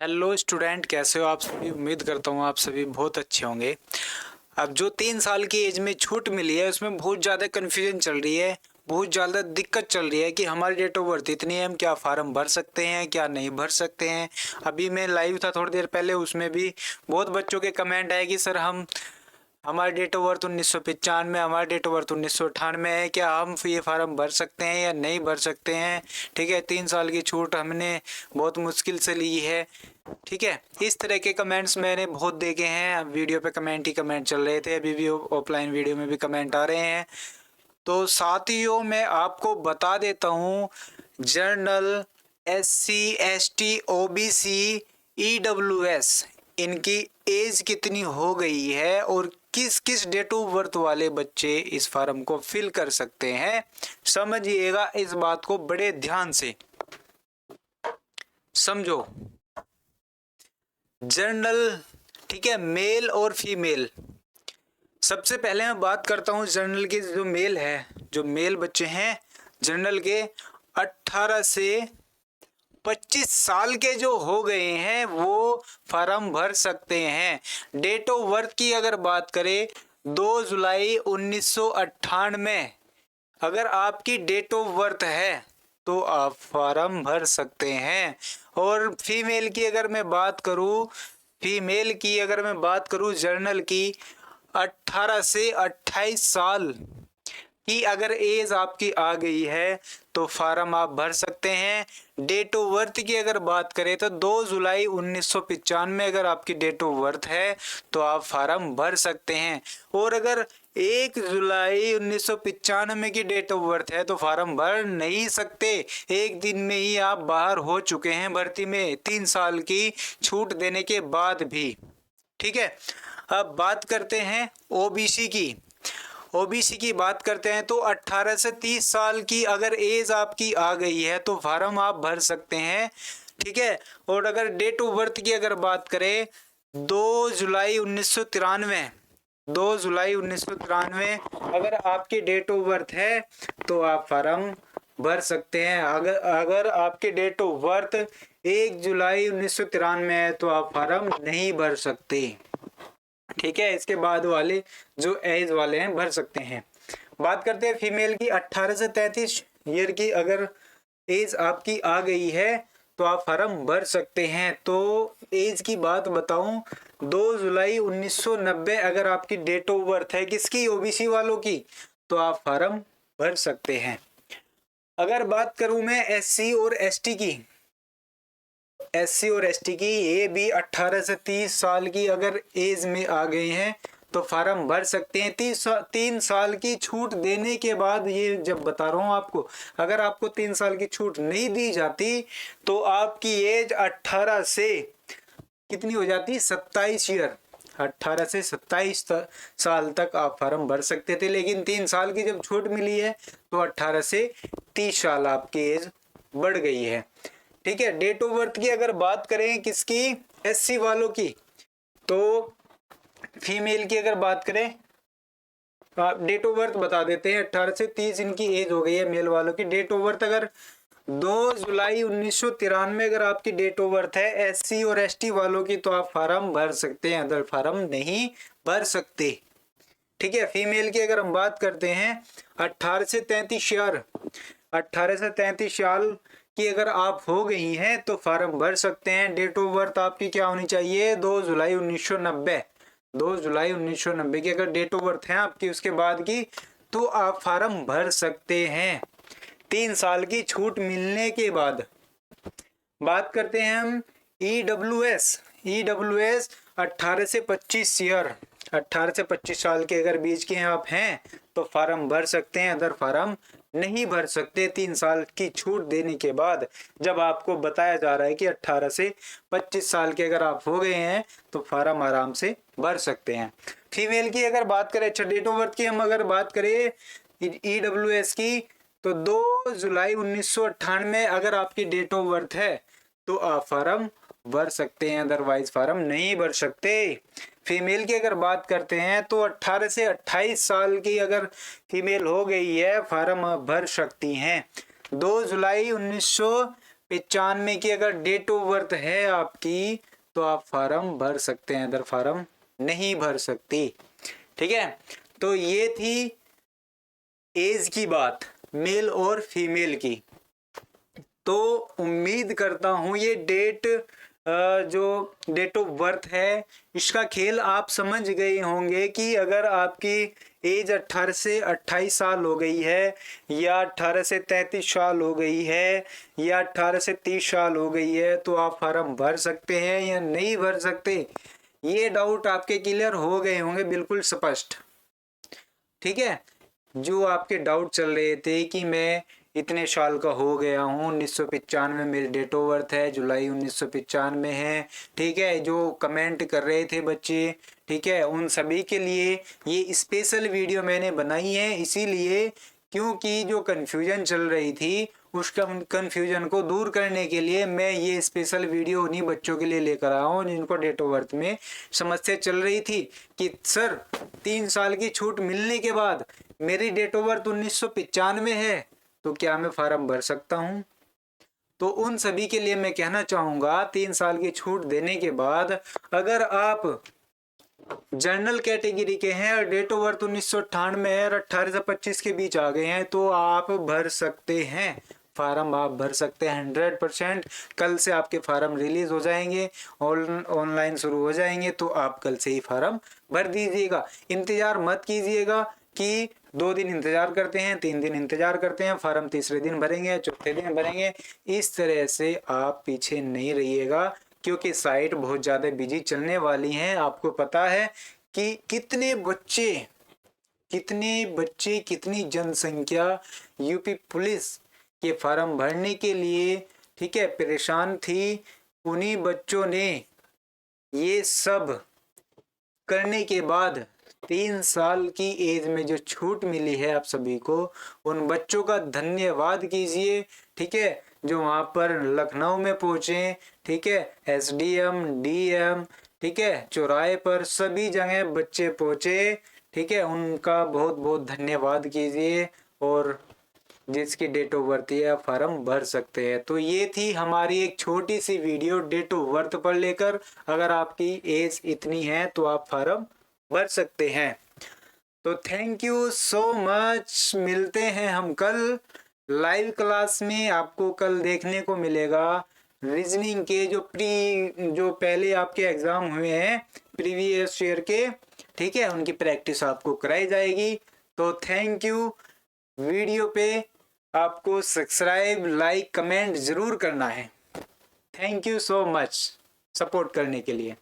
Hello student, कैसे हो आप सभी। उम्मीद करता हूँ आप सभी बहुत अच्छे होंगे। अब जो 3 साल की एज में छूट मिली है उसमें बहुत ज़्यादा कन्फ्यूजन चल रही है, बहुत ज़्यादा दिक्कत चल रही है कि हमारी डेट ऑफ बर्थ इतनी है, हम क्या फार्म भर सकते हैं क्या नहीं भर सकते हैं। अभी मैं लाइव था थोड़ी देर पहले, उसमें भी बहुत बच्चों के कमेंट आए कि सर हमारी डेट ऑफ बर्थ 1995, हमारी डेट ऑफ बर्थ 1998 है, क्या हम ये फार्म भर सकते हैं या नहीं भर सकते हैं। ठीक है, 3 साल की छूट हमने बहुत मुश्किल से ली है। ठीक है, इस तरह के कमेंट्स मैंने बहुत देखे हैं। वीडियो पे कमेंट ही कमेंट चल रहे थे, अभी भी ऑफलाइन वीडियो में भी कमेंट आ रहे हैं। तो साथियों, मैं आपको बता देता हूँ, general, SC ST OBC EWS इनकी एज कितनी हो गई है और किस किस डेट ऑफ बर्थ वाले बच्चे इस फॉर्म को फिल कर सकते हैं। समझिएगा इस बात को बड़े ध्यान से समझो। जनरल, ठीक है, मेल और फीमेल। सबसे पहले मैं बात करता हूँ जनरल के। जो मेल है, जो मेल बच्चे हैं जनरल के, 18 से 25 साल के जो हो गए हैं वो फॉर्म भर सकते हैं। डेट ऑफ बर्थ की अगर बात करें, 2 जुलाई 1998 अगर आपकी डेट ऑफ बर्थ है तो आप फॉर्म भर सकते हैं। और फीमेल की अगर मैं बात करूं जर्नल की, 18 से 28 साल की अगर एज आपकी आ गई है तो फार्म आप भर सकते हैं। डेट ऑफ बर्थ की अगर बात करें तो 2 जुलाई 1995 अगर आपकी डेट ऑफ बर्थ है तो आप फार्म भर सकते हैं। और अगर 1 जुलाई 1995 की डेट ऑफ बर्थ है तो फार्म भर नहीं सकते। एक दिन में ही आप बाहर हो चुके हैं भर्ती में, 3 साल की छूट देने के बाद भी। ठीक है, अब बात करते हैं ओबीसी की। ओबीसी की बात करते हैं तो 18 से 30 साल की अगर एज आपकी आ गई है तो फार्म आप भर सकते हैं। ठीक है, और अगर डेट ऑफ बर्थ की अगर बात करें, 2 जुलाई 1993, 2 जुलाई 1993 अगर आपकी डेट ऑफ बर्थ है तो आप फार्म भर सकते हैं। अगर अगर आपकी डेट ऑफ बर्थ 1 जुलाई 1993 है तो आप फार्म नहीं भर सकते। ठीक है, इसके बाद वाले जो एज वाले हैं भर सकते हैं। बात करते हैं फीमेल की। 18 से 33 ईयर की अगर एज आपकी आ गई है तो आप फार्म भर सकते हैं। तो एज की बात बताऊं, 2 जुलाई 1990 अगर आपकी डेट ऑफ बर्थ है किसकी, ओबीसी वालों की, तो आप फार्म भर सकते हैं। अगर बात करूं मैं एससी और एसटी की, एससी और एसटी की, ये भी 18 से 30 साल की अगर एज में आ गए हैं तो फार्म भर सकते हैं। 3 साल की छूट देने के बाद, ये जब बता रहा हूँ आपको, अगर आपको 3 साल की छूट नहीं दी जाती तो आपकी एज 18 से कितनी हो जाती, 27 ईयर। 18 से 27 साल तक आप फार्म भर सकते थे, लेकिन 3 साल की जब छूट मिली है तो 18 से 30 साल आपकी एज बढ़ गई है। ठीक है, डेट ऑफ बर्थ की अगर बात करें किसकी, एससी वालों की, तो फीमेल की अगर बात करें, डेट ऑफ बर्थ बता देते हैं। 18 से 30 इनकी एज हो गई है मेल वालों की। डेट ऑफ बर्थ अगर 2 जुलाई 1993 अगर आपकी डेट ऑफ बर्थ है एससी और एसटी वालों की तो आप फार्म भर सकते हैं, अदर फार्म नहीं भर सकते। ठीक है, फीमेल की अगर हम बात करते हैं, 18 से 33 ईयर, 18 से 33 साल कि अगर आप हो गई हैं तो फार्म भर सकते हैं। डेट ऑफ बर्थ आपकी क्या होनी चाहिए, 2 जुलाई 1990। 2 जुलाई 1990 की अगर डेट ऑफ बर्थ है आपकी उसके बाद की, तो आप फार्म भर सकते हैं 3 साल की छूट मिलने के बाद। बात करते हैं हम ईडब्ल्यूएस। ईडब्ल्यूएस 18 से 25 ईयर, 18 से 25 साल के अगर बीच के आप हैं तो फार्म भर सकते हैं, अदर फार्म नहीं भर सकते। 3 साल की छूट देने के बाद जब आपको बताया जा रहा है कि 18 से 25 साल के अगर आप हो गए हैं तो फार्म आराम से भर सकते हैं। फीमेल की अगर बात करें, अच्छा डेट ऑफ बर्थ की हम अगर बात करें ईडब्ल्यूएस की, तो 2 जुलाई 1998 अगर आपकी डेट ऑफ बर्थ है तो आप फार्म भर सकते हैं, अदरवाइज फार्म नहीं भर सकते। फीमेल की अगर बात करते हैं तो 18 से 28 साल की अगर फीमेल हो गई है फार्म भर सकती हैं। 2 जुलाई 95 की अगर डेट ऑफ बर्थ है आपकी तो आप फार्म भर सकते हैं, अदर फार्म नहीं भर सकती। ठीक है, तो ये थी एज की बात, मेल और फीमेल की। तो उम्मीद करता हूँ ये जो डेट ऑफ बर्थ है इसका खेल आप समझ गए होंगे कि अगर आपकी एज 18 से 28 साल हो गई है, या 18 से 33 साल हो गई है, या 18 से 30 साल हो गई है, तो आप फार्म भर सकते हैं या नहीं भर सकते। ये डाउट आपके क्लियर हो गए होंगे बिल्कुल स्पष्ट। ठीक है, जो आपके डाउट चल रहे थे कि मैं इतने साल का हो गया हूँ, 1995 मेरी डेट ऑफ बर्थ है, जुलाई 1995 है। ठीक है, जो कमेंट कर रहे थे बच्चे, ठीक है, उन सभी के लिए ये स्पेशल वीडियो मैंने बनाई है, इसीलिए क्योंकि जो कन्फ्यूजन चल रही थी उस कन्फ्यूजन को दूर करने के लिए मैं ये स्पेशल वीडियो उन्हीं बच्चों के लिए लेकर आया हूँ जिनको डेट ऑफ बर्थ में समस्या चल रही थी कि सर 3 साल की छूट मिलने के बाद मेरी डेट ऑफ बर्थ 1995 है, तो क्या मैं फार्म भर सकता हूँ। तो उन सभी के लिए मैं कहना चाहूँगा 3 साल की छूट देने के बाद अगर आप जनरल कैटेगरी के हैं और डेट ऑफ बर्थ 1998 है और 18 से 25 के बीच आ गए हैं तो आप भर सकते हैं, फार्म आप भर सकते हैं 100%। कल से आपके फार्म रिलीज हो जाएंगे, ऑनलाइन शुरू हो जाएंगे, तो आप कल से ही फार्म भर दीजिएगा। इंतजार मत कीजिएगा कि 2 दिन इंतजार करते हैं, 3 दिन इंतजार करते हैं, फार्म तीसरे दिन भरेंगे, चौथे दिन भरेंगे। इस तरह से आप पीछे नहीं रहिएगा क्योंकि साइट बहुत ज़्यादा बिजी चलने वाली हैं। आपको पता है कि कितने बच्चे कितनी जनसंख्या यूपी पुलिस के फार्म भरने के लिए, ठीक है, परेशान थी। उन्हीं बच्चों ने ये सब करने के बाद 3 साल की एज में जो छूट मिली है आप सभी को, उन बच्चों का धन्यवाद कीजिए। ठीक है, जो वहाँ पर लखनऊ में पहुँचे, ठीक है, एसडीएम डीएम, ठीक है, चौराहे पर सभी जगह बच्चे पहुँचे, ठीक है, उनका बहुत बहुत धन्यवाद कीजिए। और जिसकी डेट ऑफ बर्थ है आप फार्म भर सकते हैं। तो ये थी हमारी एक छोटी सी वीडियो डेट ऑफ बर्थ पर लेकर। अगर आपकी एज इतनी है तो आप फार्म भर सकते हैं। तो थैंक यू सो मच। मिलते हैं हम कल लाइव क्लास में। आपको कल देखने को मिलेगा रीजनिंग के जो पहले आपके एग्जाम हुए हैं प्रीवियस ईयर के, ठीक है, उनकी प्रैक्टिस आपको कराई जाएगी। तो थैंक यू। वीडियो पे आपको सब्सक्राइब लाइक कमेंट ज़रूर करना है। Thank you so much support करने के लिए।